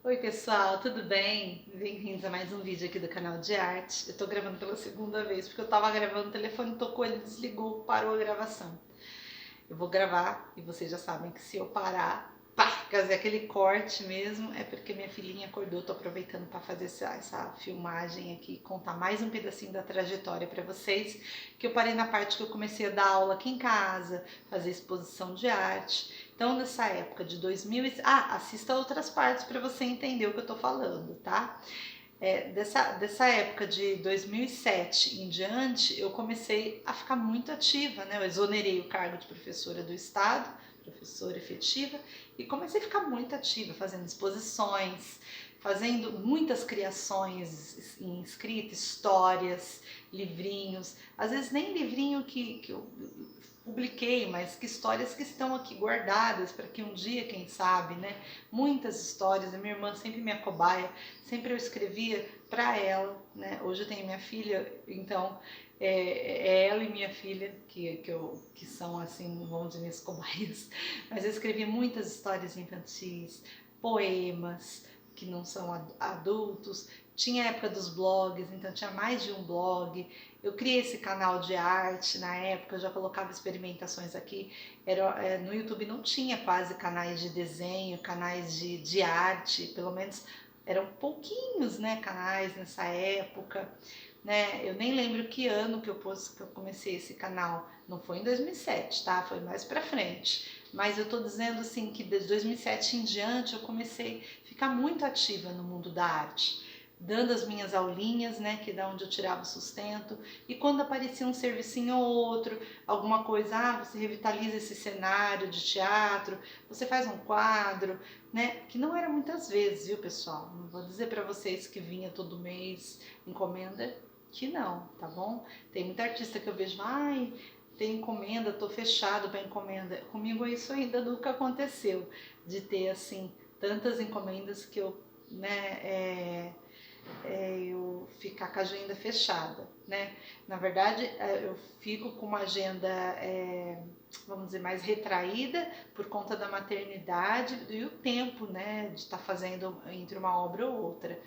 Oi pessoal, tudo bem? Bem-vindos a mais um vídeo aqui do canal de arte. Eu tô gravando pela segunda vez, porque eu tava gravando, o telefone tocou, ele desligou, parou a gravação. Eu vou gravar e vocês já sabem que se eu parar, pá, fazer aquele corte mesmo, é porque minha filhinha acordou. Tô aproveitando para fazer essa filmagem aqui, contar mais um pedacinho da trajetória para vocês, que eu parei na parte que eu comecei a dar aula aqui em casa, fazer exposição de arte. Então, nessa época de 2000, assista outras partes para você entender o que eu tô falando, tá? Dessa época de 2007 em diante, eu comecei a ficar muito ativa, né? Eu exonerei o cargo de professora do Estado, professora efetiva, e comecei a ficar muito ativa, fazendo exposições, fazendo muitas criações em escrita, histórias, livrinhos, às vezes nem livrinho que eu publiquei, mas que histórias que estão aqui guardadas para que um dia, quem sabe, né? Muitas histórias, a minha irmã sempre minha cobaia, sempre eu escrevia para ela, né? Hoje eu tenho minha filha, então é ela e minha filha que são assim, vamos dizer, minhas cobaias. Mas eu escrevi muitas histórias infantis, poemas que não são adultos. Tinha a época dos blogs, então tinha mais de um blog. Eu criei esse canal de arte na época, eu já colocava experimentações aqui. No YouTube não tinha quase canais de desenho, canais de arte, pelo menos eram pouquinhos, né, canais nessa época, né? Eu nem lembro que ano que eu comecei esse canal. Não foi em 2007, tá? Foi mais pra frente. Mas eu tô dizendo assim que desde 2007 em diante eu comecei a ficar muito ativa no mundo da arte, dando as minhas aulinhas, né, que é da onde eu tirava o sustento, e quando aparecia um servicinho ou outro, alguma coisa, você revitaliza esse cenário de teatro, você faz um quadro, né, que não era muitas vezes, viu, pessoal? Não vou dizer para vocês que vinha todo mês encomenda, que não, tá bom? Tem muita artista que eu vejo, ai, tem encomenda, tô fechado para encomenda. Comigo isso ainda nunca aconteceu, de ter assim tantas encomendas que eu, né, eu ficar com a agenda fechada, né? Na verdade, eu fico com uma agenda, vamos dizer, mais retraída por conta da maternidade e o tempo, né, de estar fazendo entre uma obra ou outra.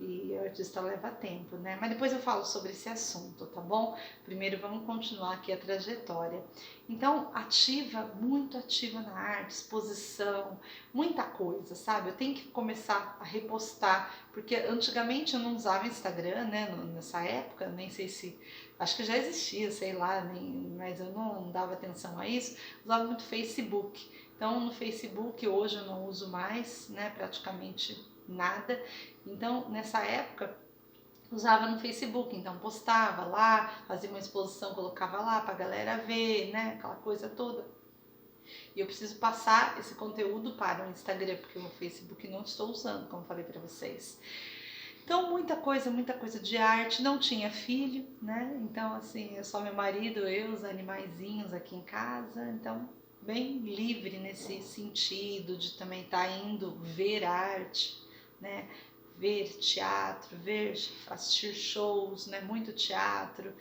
E o artista leva tempo, né? Mas depois eu falo sobre esse assunto, tá bom? Primeiro vamos continuar aqui a trajetória. Então, ativa, muito ativa na arte, exposição, muita coisa, sabe? Eu tenho que começar a repostar, porque antigamente eu não usava Instagram, né? Nessa época, nem sei se. Acho que já existia, sei lá, mas eu não dava atenção a isso. Usava muito Facebook. Então, no Facebook hoje eu não uso mais, né? Praticamente nada. Então, nessa época, usava no Facebook, então postava lá, fazia uma exposição, colocava lá pra galera ver, né, aquela coisa toda. E eu preciso passar esse conteúdo para o Instagram, porque o Facebook não estou usando, como falei para vocês. Então, muita coisa de arte. Não tinha filho, né? Então, assim, é só meu marido, eu, os animaizinhos aqui em casa. Então, bem livre nesse sentido de também estar indo ver arte, né? Ver teatro, assistir shows, né? Muito teatro,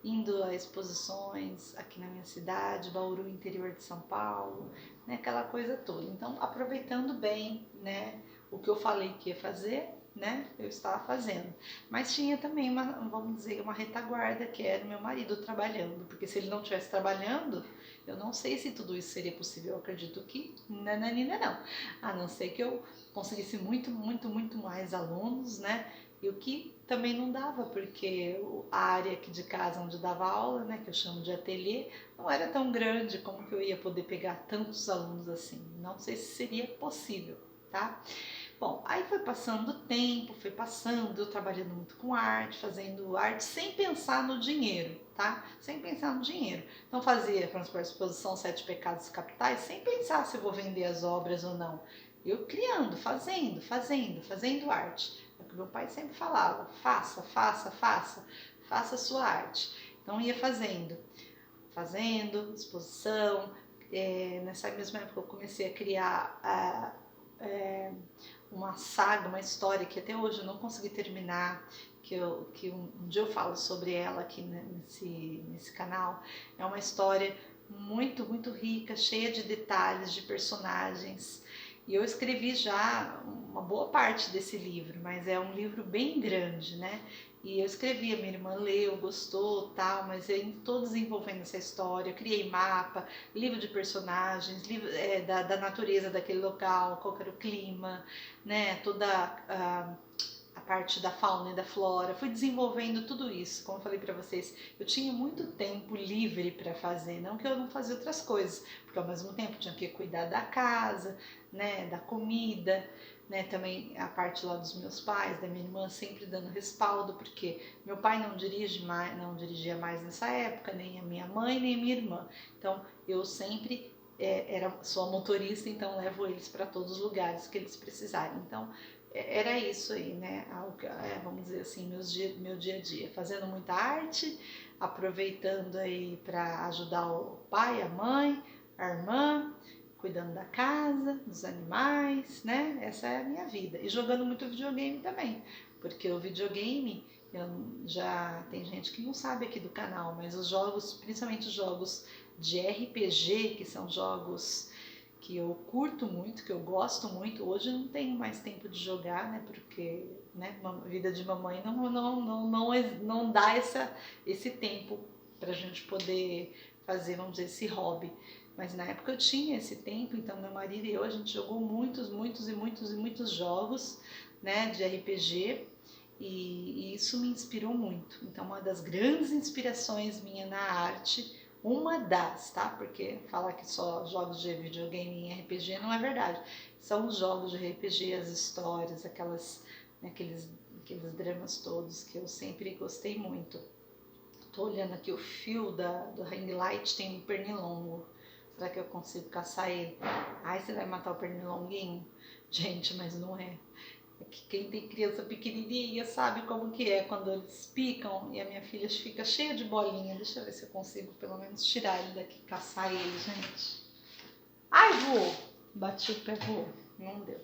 indo a exposições aqui na minha cidade, Bauru, interior de São Paulo, né? Aquela coisa toda. Então, aproveitando bem, né? O que eu falei que ia fazer, né? Eu estava fazendo. Mas tinha também uma, vamos dizer, uma retaguarda, que era o meu marido trabalhando, porque se ele não estivesse trabalhando, eu não sei se tudo isso seria possível. Eu acredito que nananina não. A não ser que eu conseguisse muito mais alunos, né? E o que também não dava, porque a área aqui de casa onde eu dava aula, né, que eu chamo de ateliê, não era tão grande como que eu ia poder pegar tantos alunos assim. Não sei se seria possível, tá? Bom, aí foi passando o tempo, foi passando, eu trabalhando muito com arte, fazendo arte sem pensar no dinheiro, tá? Sem pensar no dinheiro. Então fazia, por exemplo, a exposição Sete Pecados Capitais, sem pensar se eu vou vender as obras ou não. Eu criando, fazendo arte. É o que meu pai sempre falava, faça a sua arte. Então ia fazendo exposição. Nessa mesma época eu comecei a criar uma saga, uma história que até hoje eu não consegui terminar, que um dia eu falo sobre ela aqui nesse canal. É uma história muito rica, cheia de detalhes, de personagens. E eu escrevi já uma boa parte desse livro, mas é um livro bem grande, né? E eu escrevi, a minha irmã leu, gostou, tal, mas eu ainda estou desenvolvendo essa história, eu criei mapa, livro de personagens, livro da natureza daquele local, qual era o clima, né? Toda a parte da fauna e da flora, fui desenvolvendo tudo isso. Como eu falei para vocês, eu tinha muito tempo livre para fazer, não que eu não fazia outras coisas, porque ao mesmo tempo tinha que cuidar da casa, né, da comida, né, também a parte lá dos meus pais, da minha irmã sempre dando respaldo, porque meu pai não dirigia mais nessa época, nem a minha mãe, nem a minha irmã. Então eu sempre sou a motorista, então levo eles para todos os lugares que eles precisarem. Então era isso aí, né? Vamos dizer assim, meu dia a dia, fazendo muita arte, aproveitando aí para ajudar o pai, a mãe, a irmã, cuidando da casa, dos animais, né? Essa é a minha vida. E jogando muito videogame também, porque o videogame, já tem gente que não sabe aqui do canal, mas os jogos, principalmente os jogos de RPG, que são jogos que eu curto muito, que eu gosto muito. Hoje eu não tenho mais tempo de jogar, né? Porque, né, vida de mamãe não dá esse tempo pra gente poder fazer, vamos dizer, esse hobby. Mas na época eu tinha esse tempo, então meu marido e eu, a gente jogou muitos jogos, né, de RPG. E isso me inspirou muito. Então, uma das grandes inspirações minha na arte, uma das, tá? Porque falar que só jogos de videogame em RPG não é verdade. São os jogos de RPG, as histórias, né, aqueles dramas todos que eu sempre gostei muito. Tô olhando aqui o fio do ring light, tem um pernilongo. Será que eu consigo caçar ele? Ai, você vai matar o pernilonguinho? Gente, mas não é. Quem tem criança pequenininha sabe como que é quando eles picam, e a minha filha fica cheia de bolinha. Deixa eu ver se eu consigo pelo menos tirar ele daqui, caçar ele, gente. Ai, voou! Bati o pé, voou. Não deu.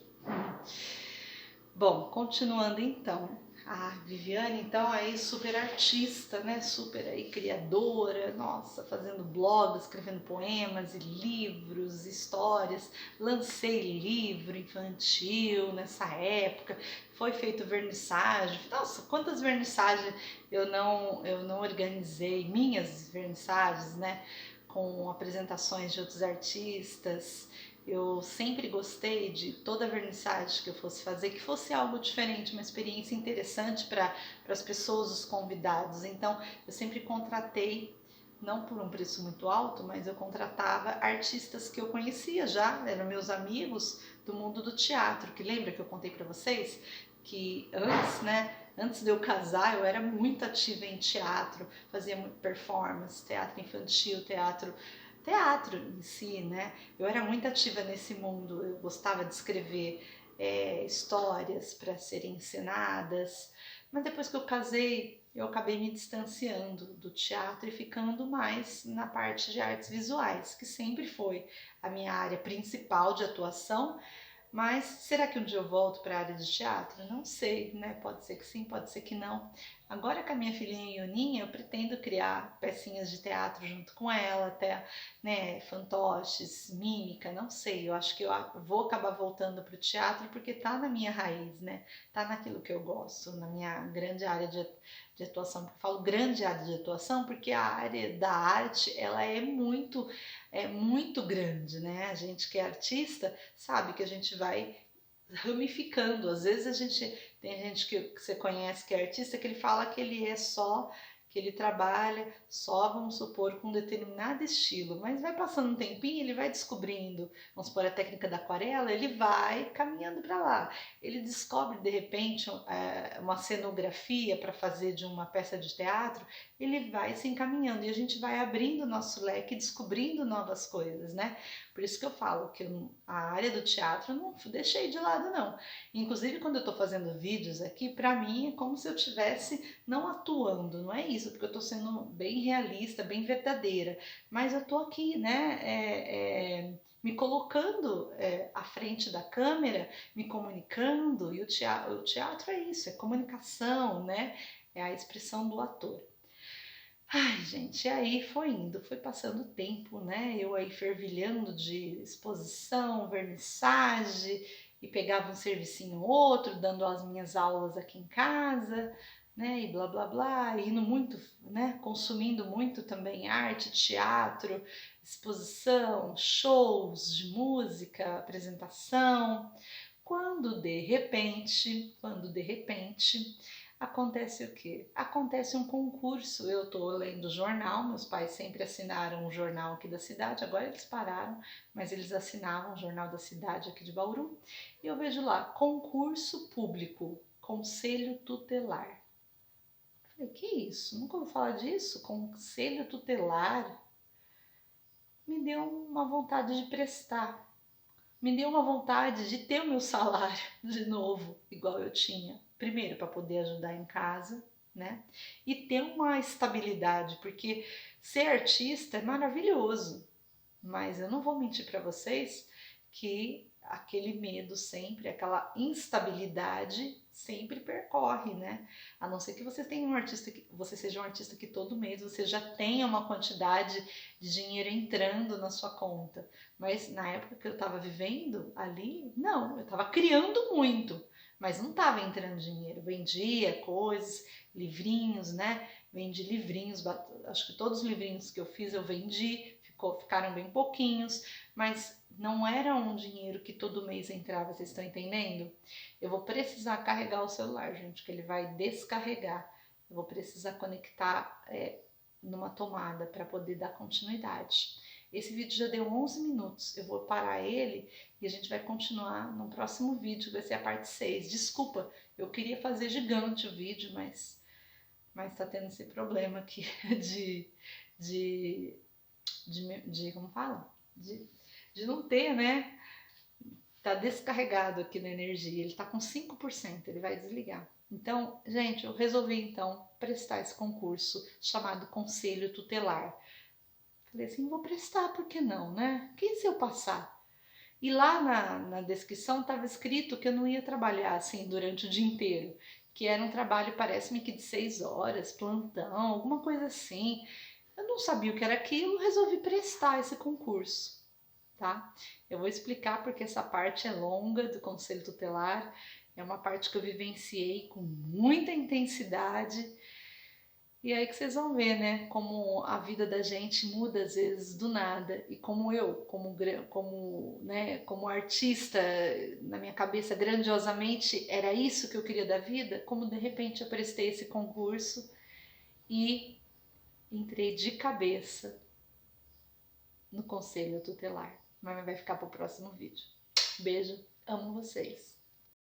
Bom, continuando então. A Viviane, então, aí super artista, né? Super aí criadora, nossa, fazendo blogs, escrevendo poemas e livros, histórias. Lancei livro infantil nessa época. Foi feito vernissagem. Nossa, quantas vernissagens eu não organizei, minhas vernissagens, né? Com apresentações de outros artistas. Eu sempre gostei de toda a vernissagem que eu fosse fazer, que fosse algo diferente, uma experiência interessante para as pessoas, os convidados. Então, eu sempre contratei, não por um preço muito alto, mas eu contratava artistas que eu conhecia já, eram meus amigos do mundo do teatro, que lembra que eu contei para vocês que antes, né, antes de eu casar, eu era muito ativa em teatro, fazia muito performance, teatro infantil, teatro em si, né? Eu era muito ativa nesse mundo, eu gostava de escrever histórias para serem ensinadas, mas depois que eu casei, eu acabei me distanciando do teatro e ficando mais na parte de artes visuais, que sempre foi a minha área principal de atuação. Mas será que um dia eu volto para a área de teatro? Não sei, né? Pode ser que sim, pode ser que não. Agora com a minha filhinha Ioninha, eu pretendo criar pecinhas de teatro junto com ela, até, né, fantoches, mímica, não sei. Eu acho que eu vou acabar voltando para o teatro porque tá na minha raiz, né? Tá naquilo que eu gosto, na minha grande área de atuação. Eu falo grande área de atuação porque a área da arte, ela é muito grande, né? A gente que é artista sabe que a gente vai ramificando. Às vezes tem gente que você conhece que é artista que ele fala que ele é só, que ele trabalha só, vamos supor, com um determinado estilo, mas vai passando um tempinho, ele vai descobrindo, vamos supor, a técnica da aquarela, ele vai caminhando para lá. Ele descobre de repente uma cenografia para fazer de uma peça de teatro, ele vai se encaminhando e a gente vai abrindo o nosso leque, descobrindo novas coisas, né? Por isso que eu falo que a área do teatro eu não deixei de lado, não. Inclusive, quando eu estou fazendo vídeos aqui, para mim é como se eu estivesse não atuando, não é isso, porque eu estou sendo bem realista, bem verdadeira, mas eu estou aqui, né? Me colocando à frente da câmera, me comunicando, e o teatro é isso, é comunicação, né? É a expressão do ator. Ai, gente, e aí foi indo, foi passando o tempo, né? Eu aí fervilhando de exposição, vernissage, e pegava um servicinho ou outro, dando as minhas aulas aqui em casa, né, e blá blá blá, indo muito, né, consumindo muito também arte, teatro, exposição, shows de música, apresentação. Quando de repente, acontece o quê? Acontece um concurso. Eu estou lendo jornal, meus pais sempre assinaram o jornal aqui da cidade, agora eles pararam, mas eles assinavam o jornal da cidade aqui de Bauru. E eu vejo lá, concurso público, conselho tutelar. Falei, que isso? Nunca ouvi falar disso? Conselho tutelar? Me deu uma vontade de prestar. Me deu uma vontade de ter o meu salário de novo, igual eu tinha. Primeiro, para poder ajudar em casa, né? E ter uma estabilidade, porque ser artista é maravilhoso, mas eu não vou mentir para vocês que aquele medo sempre, aquela instabilidade sempre percorre, né? A não ser que você tenha um artista que você seja um artista que todo mês você já tenha uma quantidade de dinheiro entrando na sua conta. Mas na época que eu estava vivendo ali, não, eu estava criando muito, mas não estava entrando dinheiro. Vendia coisas, livrinhos, né? Vendi livrinhos, acho que todos os livrinhos que eu fiz eu vendi, ficaram bem pouquinhos, mas não era um dinheiro que todo mês entrava, vocês estão entendendo? Eu vou precisar carregar o celular, gente, que ele vai descarregar. Eu vou precisar conectar numa tomada para poder dar continuidade. Esse vídeo já deu 11 minutos, eu vou parar ele e a gente vai continuar no próximo vídeo, vai ser a parte 6. Desculpa, eu queria fazer gigante o vídeo, mas tá tendo esse problema aqui de, de como fala? De não ter, né? Tá descarregado aqui na energia, ele tá com 5%, ele vai desligar. Então, gente, eu resolvi então prestar esse concurso chamado Conselho Tutelar. Falei assim, vou prestar, por que não, né? Que se eu passar? E lá na descrição estava escrito que eu não ia trabalhar assim durante o dia inteiro, que era um trabalho, parece-me que de 6 horas, plantão, alguma coisa assim. Eu não sabia o que era aquilo, resolvi prestar esse concurso, tá? Eu vou explicar porque essa parte é longa do conselho tutelar, é uma parte que eu vivenciei com muita intensidade. E aí que vocês vão ver, né, como a vida da gente muda às vezes do nada e como eu, como artista, na minha cabeça grandiosamente era isso que eu queria da vida, como de repente eu prestei esse concurso e entrei de cabeça no conselho tutelar. Mas vai ficar para o próximo vídeo. Beijo, amo vocês.